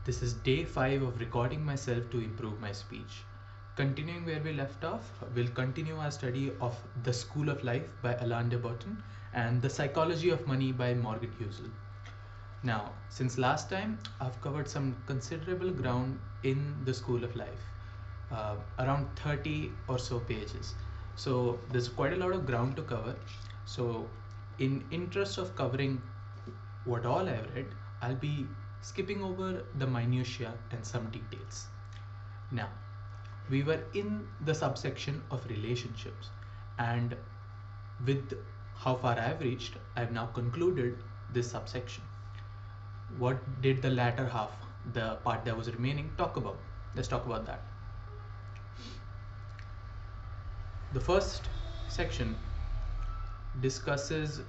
This is day 5 of recording myself to improve my speech. Continuing where we left off, we'll continue our study of The School of Life by Alain de Botton and The Psychology of Money by Morgan Housel. Now, since last time, I've covered some considerable ground in The School of Life, around 30 or so pages. So there's quite a lot of ground to cover. So in interest of covering what all I've read, I'll be skipping over the minutiae and some details. Now, we were in the subsection of relationships, and with how far I've reached, I've now concluded this subsection. What did the latter half, the part that was remaining, talk about? Let's talk about that. The first section discusses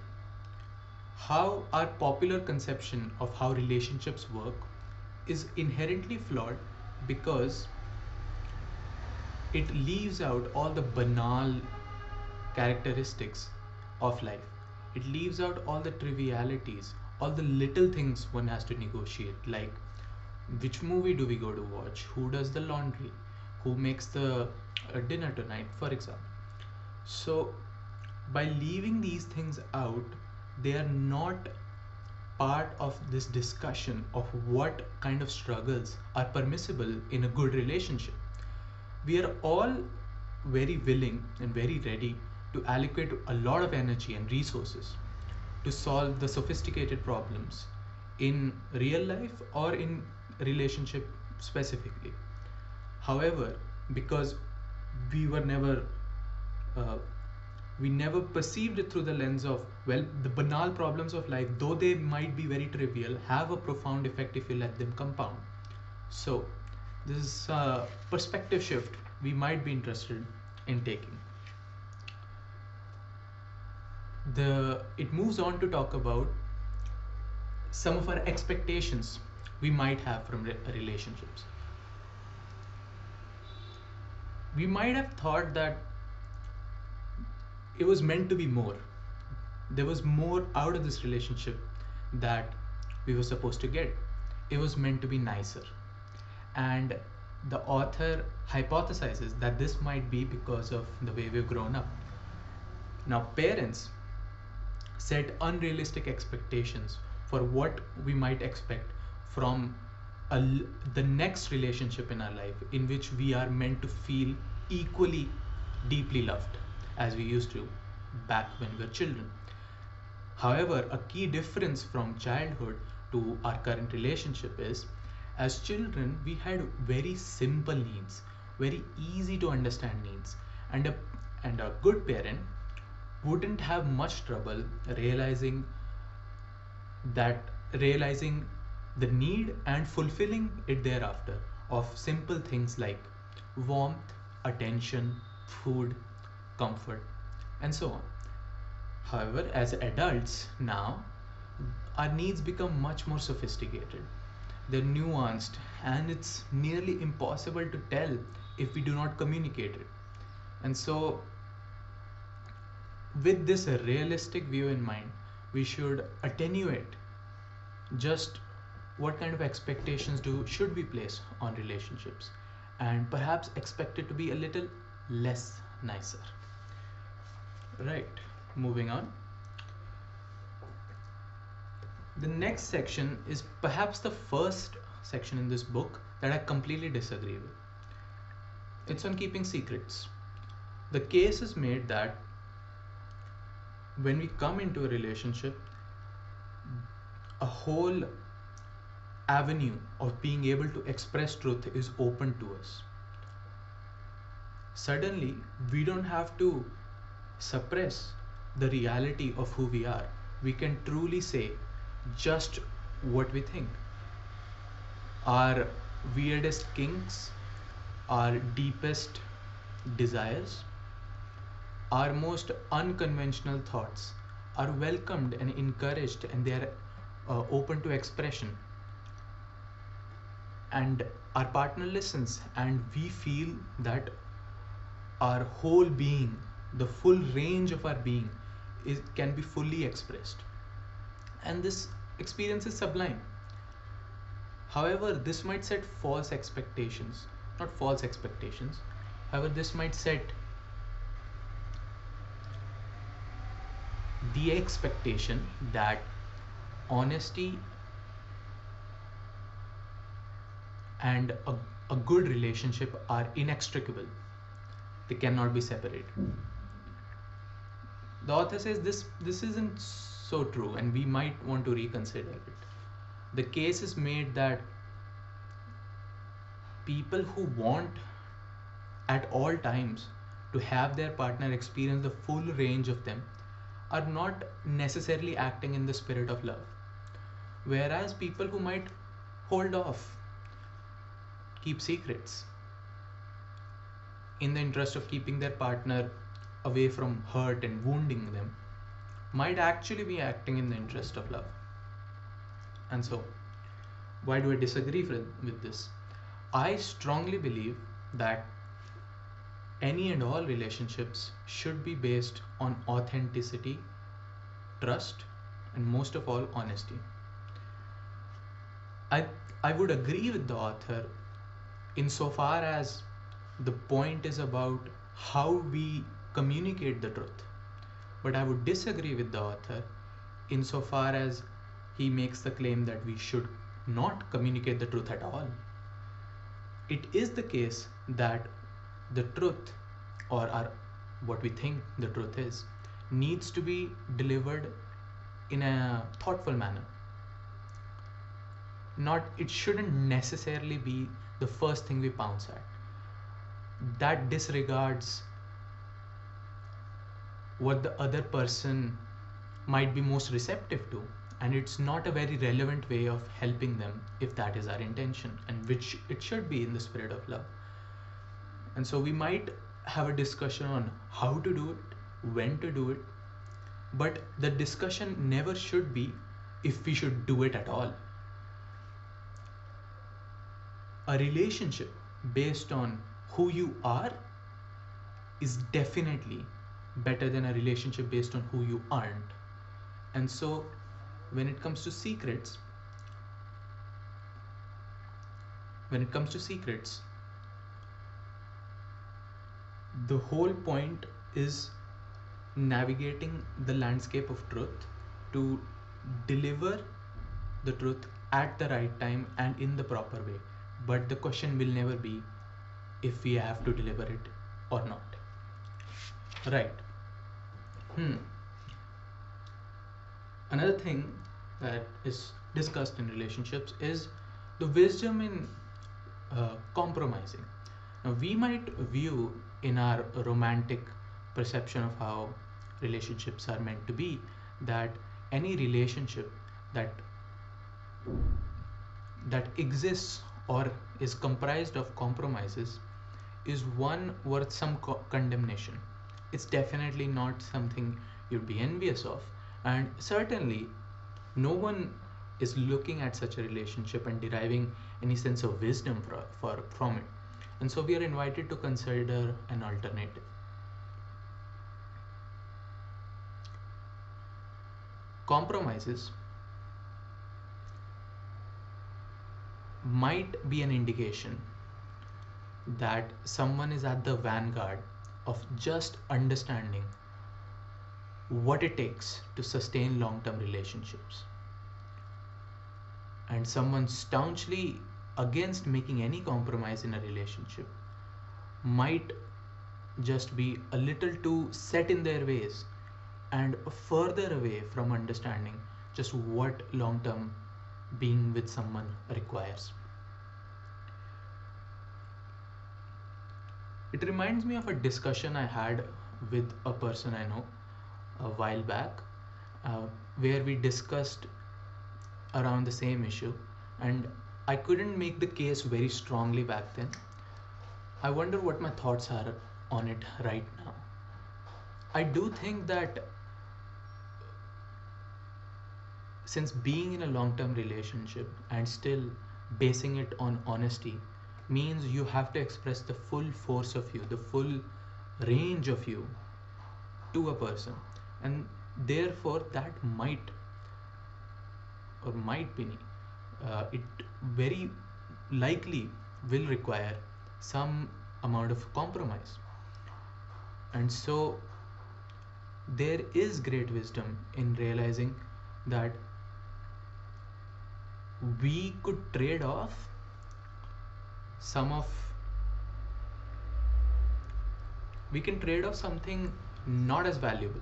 how our popular conception of how relationships work is inherently flawed because it leaves out all the banal characteristics of life. It leaves out all the trivialities, all the little things one has to negotiate, like which movie do we go to watch, who does the laundry, who makes the dinner tonight, for example. So, by leaving these things out, they are not part of this discussion of what kind of struggles are permissible in a good relationship. We are all very willing and very ready to allocate a lot of energy and resources to solve the sophisticated problems in real life or in relationship specifically. However, because we were never uh, we never perceived it through the lens of, well, the banal problems of life, though they might be very trivial, have a profound effect if you let them compound. So this is a perspective shift we might be interested in taking. It moves on to talk about some of our expectations we might have from relationships. We might have thought that it was meant to be more. There was more out of this relationship that we were supposed to get. It was meant to be nicer. And the author hypothesizes that this might be because of the way we've grown up. Now, parents set unrealistic expectations for what we might expect from the next relationship in our life, in which we are meant to feel equally deeply loved as we used to back when we were children. However, a key difference from childhood to our current relationship is, as children, we had very simple needs, very easy to understand needs, and a good parent wouldn't have much trouble realizing the need and fulfilling it thereafter of simple things like warmth, attention, food, comfort, and so on. However, as adults now, our needs become much more sophisticated. They're nuanced, and it's nearly impossible to tell if we do not communicate it. And so, with this realistic view in mind, we should attenuate just what kind of expectations should we place on relationships, and perhaps expect it to be a little less nicer. Right, moving on. The next section is perhaps the first section in this book that I completely disagree with. It's on keeping secrets. The case is made that when we come into a relationship, a whole avenue of being able to express truth is open to us. Suddenly, we don't have to suppress the reality of who we are. We can truly say just what we think. Our weirdest kinks, our deepest desires, our most unconventional thoughts are welcomed and encouraged, and they are open to expression. And our partner listens, and we feel that our whole being, the full range of our being, can be fully expressed. And this experience is sublime. However, this might set false expectations, not false expectations. However, this might set the expectation that honesty and a good relationship are inextricable. They cannot be separated. The author says this isn't so true, and we might want to reconsider it. The case is made that people who want at all times to have their partner experience the full range of them are not necessarily acting in the spirit of love. Whereas people who might hold off, keep secrets, in the interest of keeping their partner away from hurt and wounding them, might actually be acting in the interest of love. And so, why do I disagree with this? I strongly believe that any and all relationships should be based on authenticity, trust, and most of all, honesty. I, I would agree with the author insofar as the point is about how we communicate the truth. But I would disagree with the author insofar as he makes the claim that we should not communicate the truth at all. It is the case that the truth, or what we think the truth is, needs to be delivered in a thoughtful manner. It shouldn't necessarily be the first thing we pounce at. That disregards what the other person might be most receptive to, and it's not a very relevant way of helping them if that is our intention, and which it should be in the spirit of love. And so we might have a discussion on how to do it, when to do it, but the discussion never should be if we should do it at all. A relationship based on who you are is definitely better than a relationship based on who you aren't. And so when it comes to secrets, the whole point is navigating the landscape of truth to deliver the truth at the right time and in the proper way. But the question will never be if we have to deliver it or not. Right. Another thing that is discussed in relationships is the wisdom in compromising. Now, we might view in our romantic perception of how relationships are meant to be that any relationship that exists or is comprised of compromises is one worth some condemnation. It's definitely not something you'd be envious of, and certainly no one is looking at such a relationship and deriving any sense of wisdom from it. And so we are invited to consider an alternative. Compromises might be an indication that someone is at the vanguard of just understanding what it takes to sustain long-term relationships, and someone staunchly against making any compromise in a relationship might just be a little too set in their ways and further away from understanding just what long-term being with someone requires. It reminds me of a discussion I had with a person I know a while back, where we discussed around the same issue, and I couldn't make the case very strongly back then. I wonder what my thoughts are on it right now. I do think that since being in a long-term relationship and still basing it on honesty means you have to express the full force of you, the full range of you to a person, and therefore that might be it very likely will require some amount of compromise. And so there is great wisdom in realizing that we could trade off some of we can trade off something not as valuable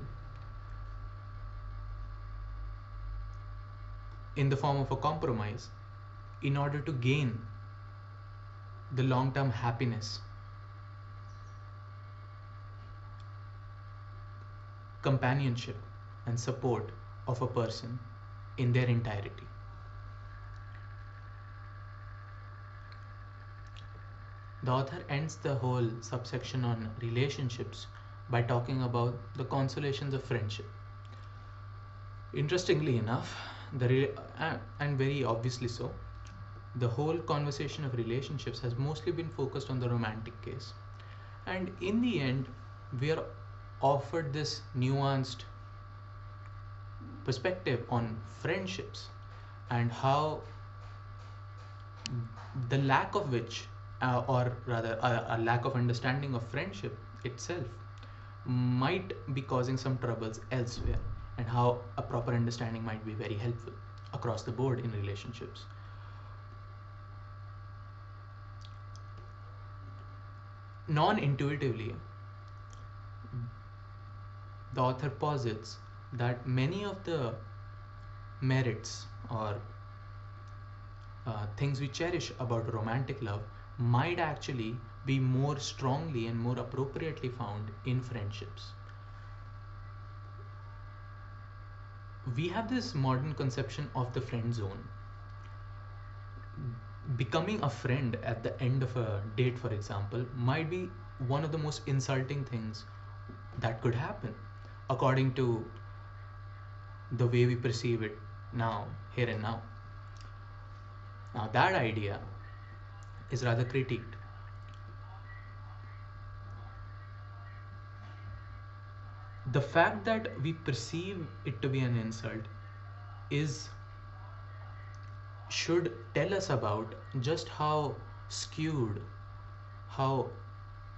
in the form of a compromise in order to gain the long term happiness, companionship, and support of a person in their entirety. The author ends the whole subsection on relationships by talking about the consolations of friendship. Interestingly enough, and very obviously so, the whole conversation of relationships has mostly been focused on the romantic case. And in the end, we are offered this nuanced perspective on friendships and how the lack of which, or rather a lack of understanding of friendship itself, might be causing some troubles elsewhere, and how a proper understanding might be very helpful across the board in relationships. Non intuitively, the author posits that many of the merits or things we cherish about romantic love might actually be more strongly and more appropriately found in friendships. We have this modern conception of the friend zone. Becoming a friend at the end of a date, for example, might be one of the most insulting things that could happen, according to the way we perceive it now, here and now. Now, that idea is rather critiqued. The fact that we perceive it to be an insult is should tell us about just how skewed, how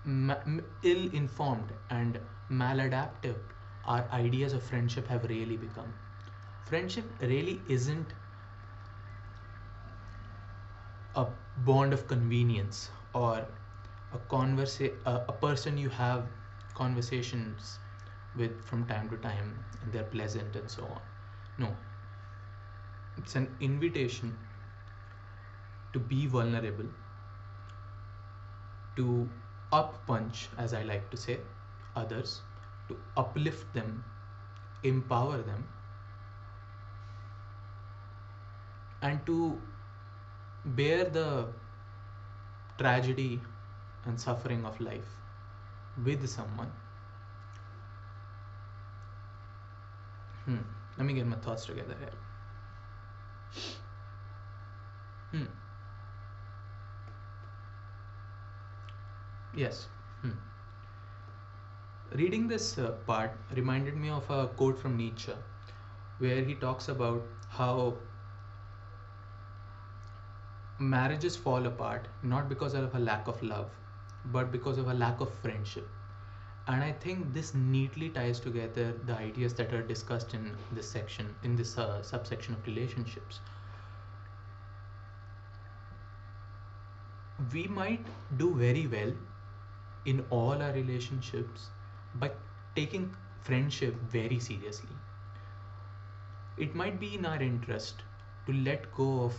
ill informed and maladaptive our ideas of friendship have really become. Friendship really isn't a bond of convenience or a person you have conversations with from time to time and they're pleasant and so on. No, it's an invitation to be vulnerable, to up punch, as I like to say, others, to uplift them, empower them, and to bear the tragedy and suffering of life with someone. Let me get my thoughts together here. Yes. Reading this part reminded me of a quote from Nietzsche, where he talks about how marriages fall apart not because of a lack of love, but because of a lack of friendship. And I think this neatly ties together the ideas that are discussed in this section, in this subsection of relationships. We might do very well in all our relationships by taking friendship very seriously. It might be in our interest to let go of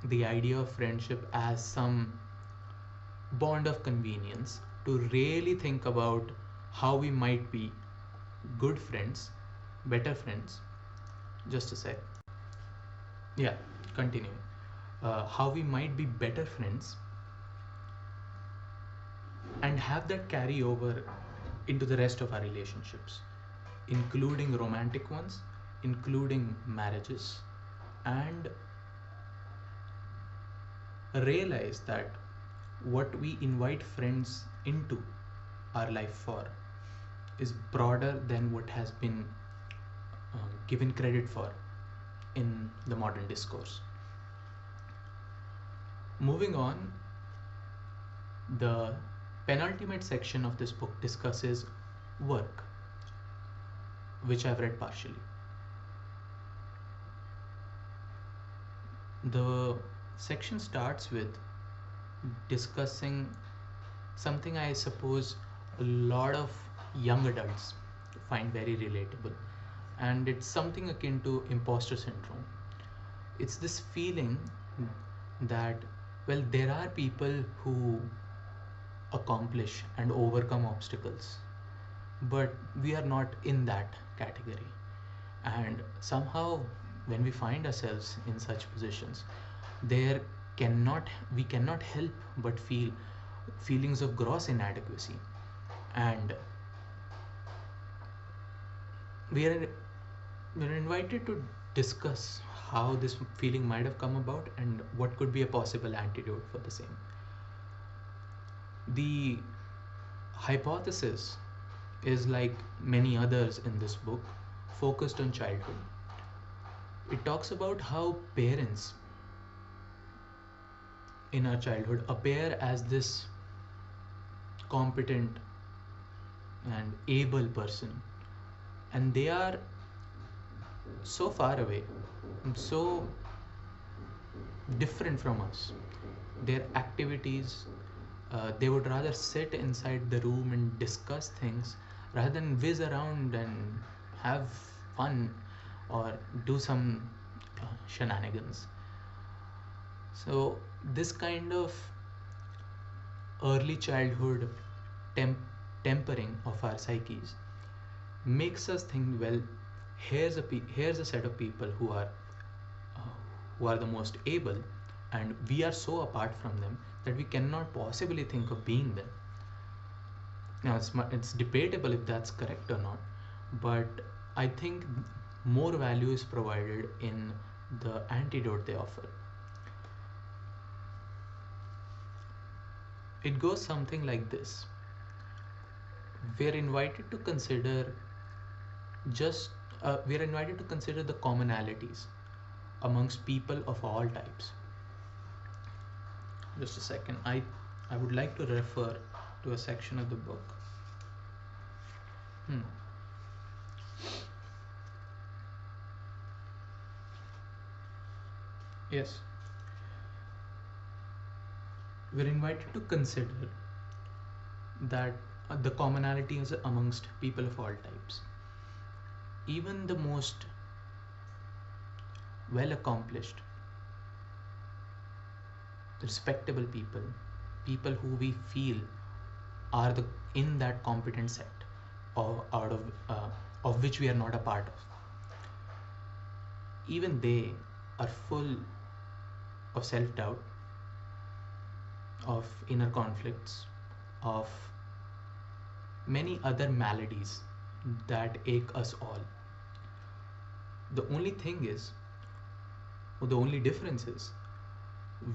the idea of friendship as some bond of convenience, to really think about how we might be good friends, better friends. Just a sec. Yeah, continuing. How we might be better friends and have that carry over into the rest of our relationships, including romantic ones, including marriages, and realize that what we invite friends into our life for is broader than what has been given credit for in the modern discourse. Moving on, the penultimate section of this book discusses work, which I've read partially. The section starts with discussing something I suppose a lot of young adults find very relatable, and it's something akin to imposter syndrome. It's this feeling that, well, there are people who accomplish and overcome obstacles, but we are not in that category. And somehow, when we find ourselves in such positions, there cannot we cannot help but feel feelings of gross inadequacy, and we are we're invited to discuss how this feeling might have come about and what could be a possible antidote for the same. The hypothesis is, like many others in this book, focused on childhood. It talks about how parents in our childhood appear as this competent and able person, and they are so far away, so different from us. Their activities, they would rather sit inside the room and discuss things rather than whiz around and have fun or do some shenanigans. So, this kind of early childhood temp- tempering of our psyches makes us think, well, here's a set of people uh, who are the most able, and we are so apart from them that we cannot possibly think of being them. Now, it's debatable if that's correct or not, but I think more value is provided in the antidote they offer. It goes something like this: we're invited to consider just we're invited to consider the commonalities amongst people of all types. Just a second. I would like to refer to a section of the book. Hmm. Yes. We're invited to consider that the commonalities amongst people of all types. Even the most well accomplished, respectable people, people who we feel are the in that competent set, or out of which we are not a part of, even they are full of self doubt, of inner conflicts, of many other maladies that ache us all. The only thing is, or the only difference is,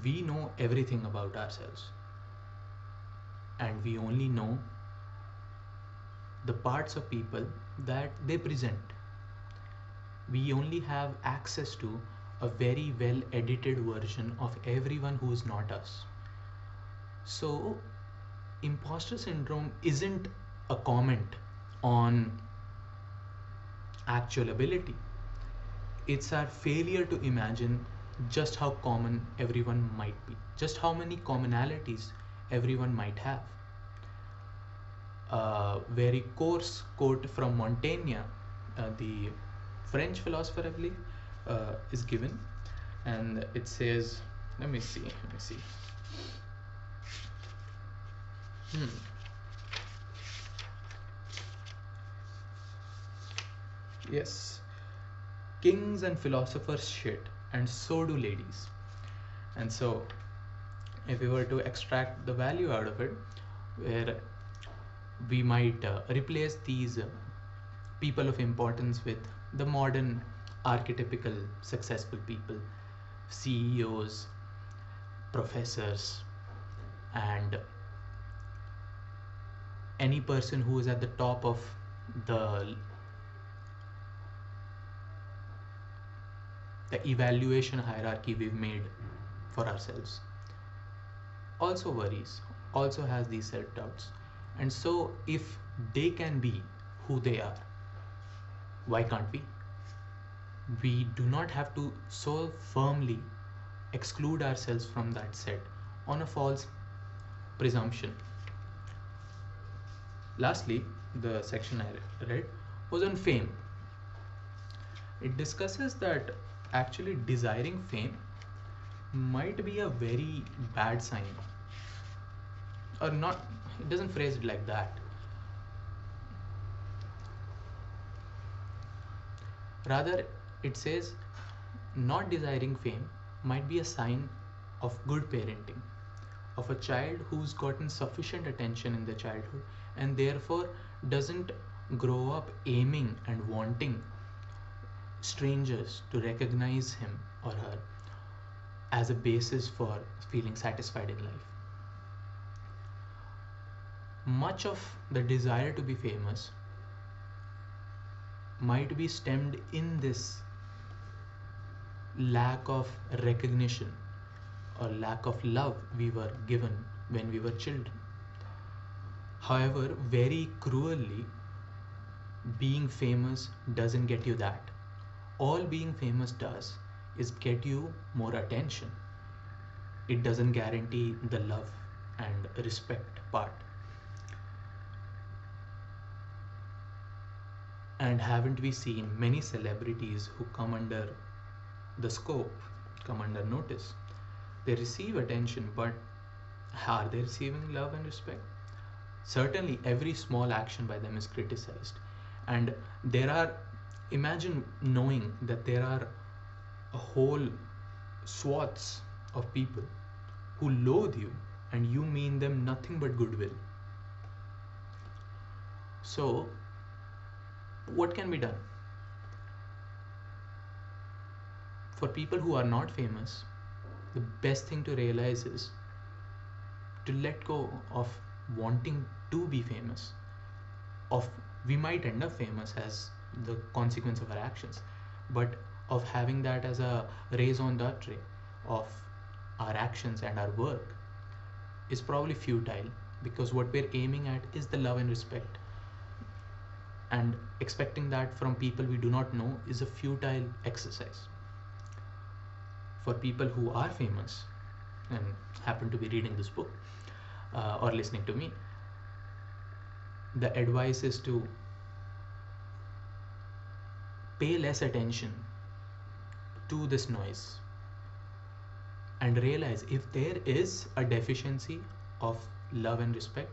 we know everything about ourselves, and we only know the parts of people that they present. We only have access to a very well edited version of everyone who is not us. So, imposter syndrome isn't a comment on actual ability, it's our failure to imagine just how common everyone might be, just how many commonalities everyone might have. A very coarse quote from Montaigne, the French philosopher, I believe, is given, and it says, let me see. Hmm. Yes, kings and philosophers shit, and so do ladies. And so, if we were to extract the value out of it, where we might replace these people of importance with the modern archetypical successful people, CEOs, professors, and any person who is at the top of the the evaluation hierarchy we've made for ourselves. also worries, also has these self doubts. And so, if they can be who they are, why can't we? We do not have to so firmly exclude ourselves from that set on a false presumption. Lastly, the section I read was on fame. It discusses that actually desiring fame might be a very bad sign, or not. It doesn't phrase it like that. Rather, it says not desiring fame might be a sign of good parenting, of a child who's gotten sufficient attention in their childhood and therefore doesn't grow up aiming and wanting strangers to recognize him or her as a basis for feeling satisfied in life. Much of the desire to be famous might be stemmed in this lack of recognition or lack of love we were given when we were children. However, very cruelly, being famous doesn't get you that. All being famous does is get you more attention. It doesn't guarantee the love and respect part. And haven't we seen many celebrities who come under the scope, come under notice? They receive attention, but are they receiving love and respect? Certainly, every small action by them is criticized. And there are, imagine knowing that there are a whole swaths of people who loathe you and you mean them nothing but goodwill. So, what can be done? For people who are not famous, the best thing to realize is to let go of wanting to be famous. Of we might end up famous as the consequence of our actions, but of having that as a raison d'etre of our actions and our work is probably futile, because what we're aiming at is the love and respect, and expecting that from people we do not know is a futile exercise. For people who are famous and happen to be reading this book or listening to me, the advice is to pay less attention to this noise and realize if there is a deficiency of love and respect,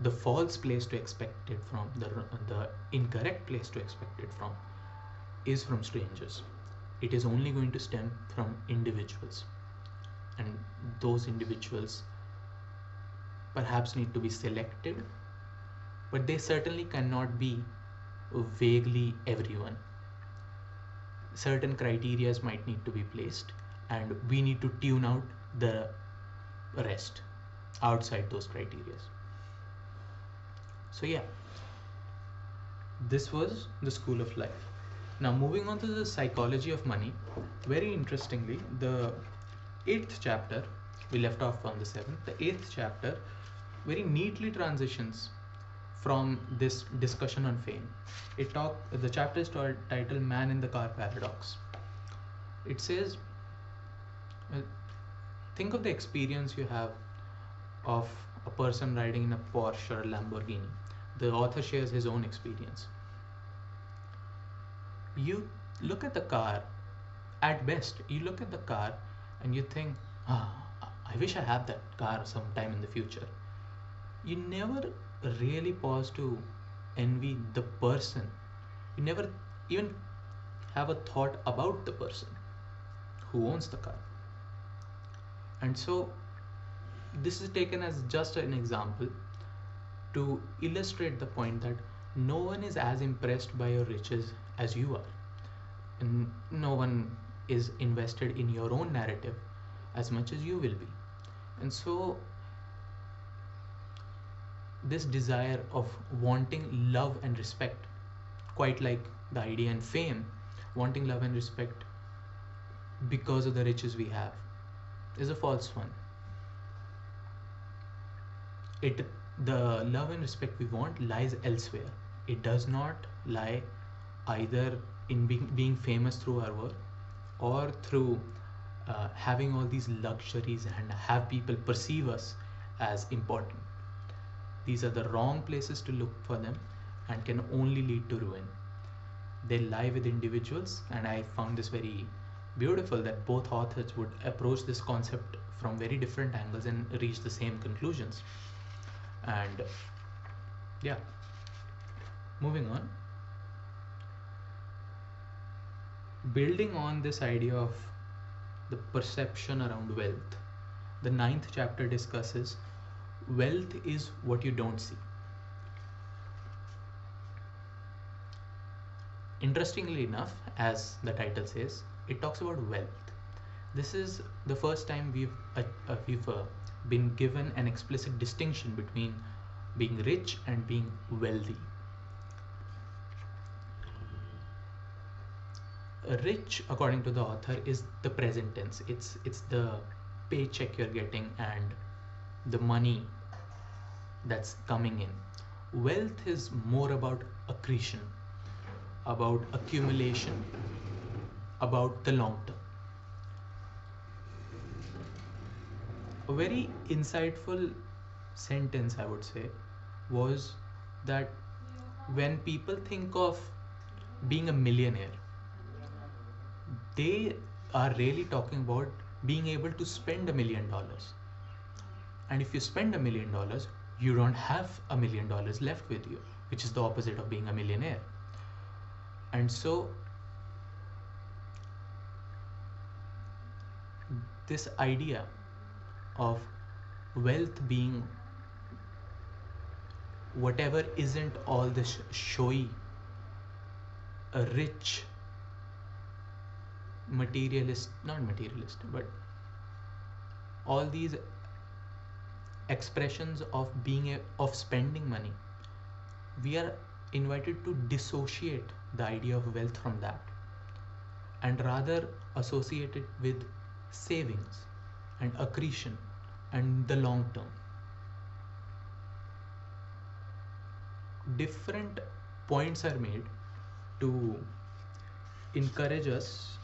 the false place to expect it from, the incorrect place to expect it from, is from strangers. It is only going to stem from individuals, and those individuals perhaps need to be selected, but they certainly cannot be vaguely everyone. Certain criterias might need to be placed, and we need to tune out the rest outside those criteria. So yeah, this was the School of Life. Now moving on to the psychology of money. Very interestingly, the 8th chapter, we left off on the 7th, the 8th chapter very neatly transitions from this discussion on fame. The chapter is titled Man in the Car Paradox. It says, think of the experience you have of a person riding in a Porsche or a Lamborghini. The author shares his own experience. You look at the car, at best, you look at the car and you think, I wish I had that car sometime in the future. You never really pause to envy the person. You never even have a thought about the person who owns the car. And so this is taken as just an example to illustrate the point that no one is as impressed by your riches as you are, and no one is invested in your own narrative as much as you will be. And so this desire of wanting love and respect, quite like the idea in fame, wanting love and respect because of the riches we have, is a false one. it the love and respect we want lies elsewhere. It does not lie either in being famous through our work, or through having all these luxuries and have people perceive us as important. These are the wrong places to look for them and can only lead to ruin. They lie with individuals, and I found this very beautiful that both authors would approach this concept from very different angles and reach the same conclusions. And yeah, moving on. Building on this idea of the perception around wealth, the ninth chapter discusses wealth is what you don't see. Interestingly enough, as the title says, it talks about wealth. This is the first time we've been given an explicit distinction between being rich and being wealthy. Rich, according to the author, is the present tense. It's the paycheck you're getting and the money that's coming in. Wealth is more about accretion, about accumulation, about the long term. A very insightful sentence, I would say, was that when people think of being a millionaire, they are really talking about being able to spend $1 million. And if you spend $1 million, you don't have $1 million left with you, which is the opposite of being a millionaire. And so this idea of wealth being whatever isn't all this showy, a rich, materialist, not materialist, but all these expressions of of spending money, we are invited to dissociate the idea of wealth from that and rather associate it with savings and accretion and the long term. Different points are made to encourage us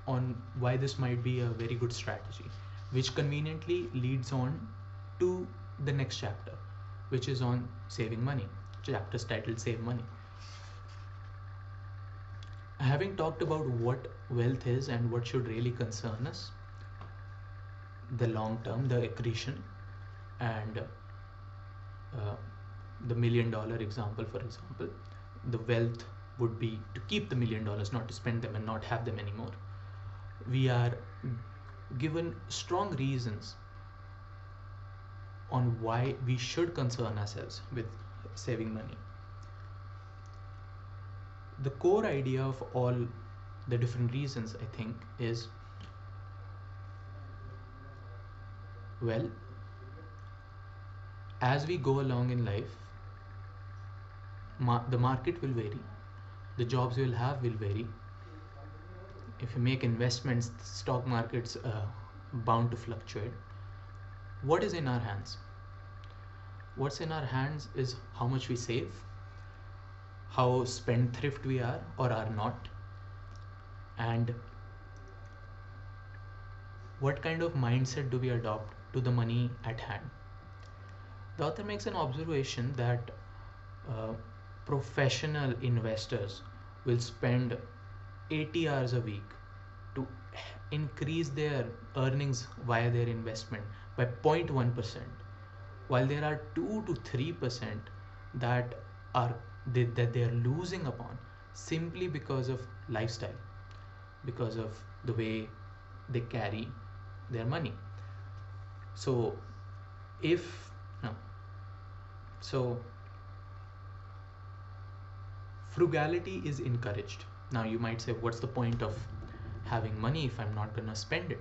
on why this might be a very good strategy, which conveniently leads on to the next chapter, which is on saving money. Chapter's titled Save Money. Having talked about what wealth is and what should really concern us, the long term, the accretion, and the $1 million example, for example, the wealth would be to keep the $1 million, not to spend them and not have them anymore. We are given strong reasons on why we should concern ourselves with saving money. The core idea of all the different reasons, I think, is, well, as we go along in life, the market will vary, the jobs you'll have will vary. If you make investments, the stock market's bound to fluctuate. What is in our hands? What's in our hands is how much we save, how spendthrift we are or are not, and what kind of mindset do we adopt to the money at hand. The author makes an observation that professional investors will spend 80 hours a week to increase their earnings via their investment by 0.1%, while there are 2 to 3% that they are losing upon simply because of lifestyle, because of the way they carry their money. So if no, so frugality is encouraged. Now you might say, what's the point of having money if I'm not gonna spend it?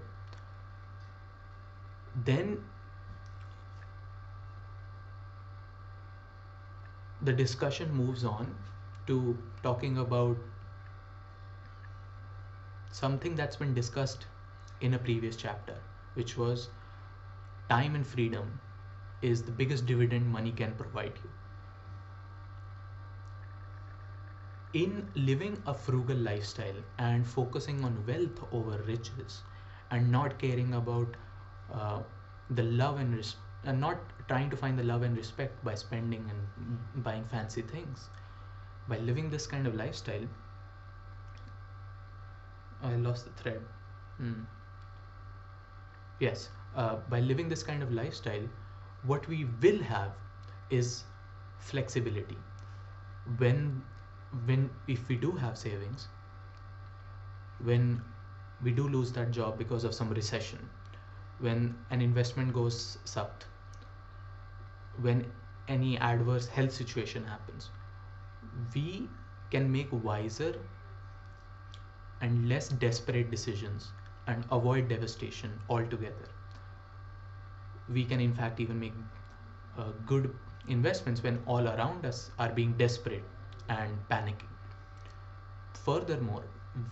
Then the discussion moves on to talking about something that's been discussed in a previous chapter, which was time and freedom is the biggest dividend money can provide you. In living a frugal lifestyle and focusing on wealth over riches, and not caring about uh, the love and not trying to find the love and respect by spending and buying fancy things, by living this kind of lifestyle, I lost the thread. Hmm. Yes, by living this kind of lifestyle, what we will have is flexibility. When, when if we do have savings, when we do lose that job because of some recession, when an investment goes south, when any adverse health situation happens, we can make wiser and less desperate decisions and avoid devastation altogether. We can, in fact, even make good investments when all around us are being desperate and panicking. Furthermore,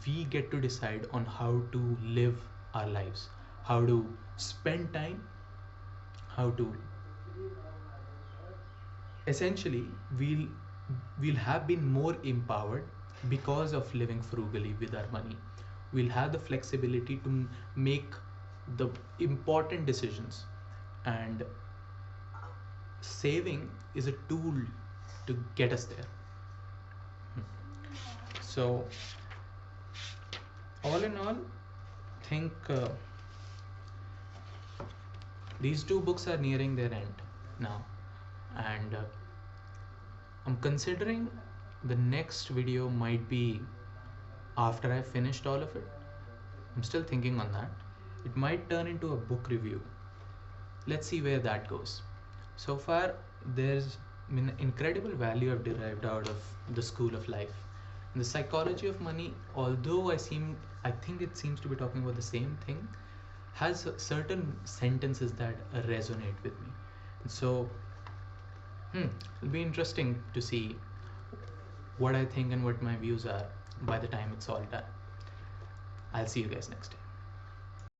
we get to decide on how to live our lives, how to spend time, how to essentially we'll have been more empowered because of living frugally with our money. We'll have the flexibility to make the important decisions, and saving is a tool to get us there. So all in all, think these two books are nearing their end now, and I'm considering the next video might be after I finished all of it. I'm still thinking on that. It might turn into a book review. Let's see where that goes. So far, there's been incredible value I've derived out of the School of Life. And the Psychology of Money, although I think it seems to be talking about the same thing, has certain sentences that resonate with me. And so, it'll be interesting to see what I think and what my views are by the time it's all done. I'll see you guys next time.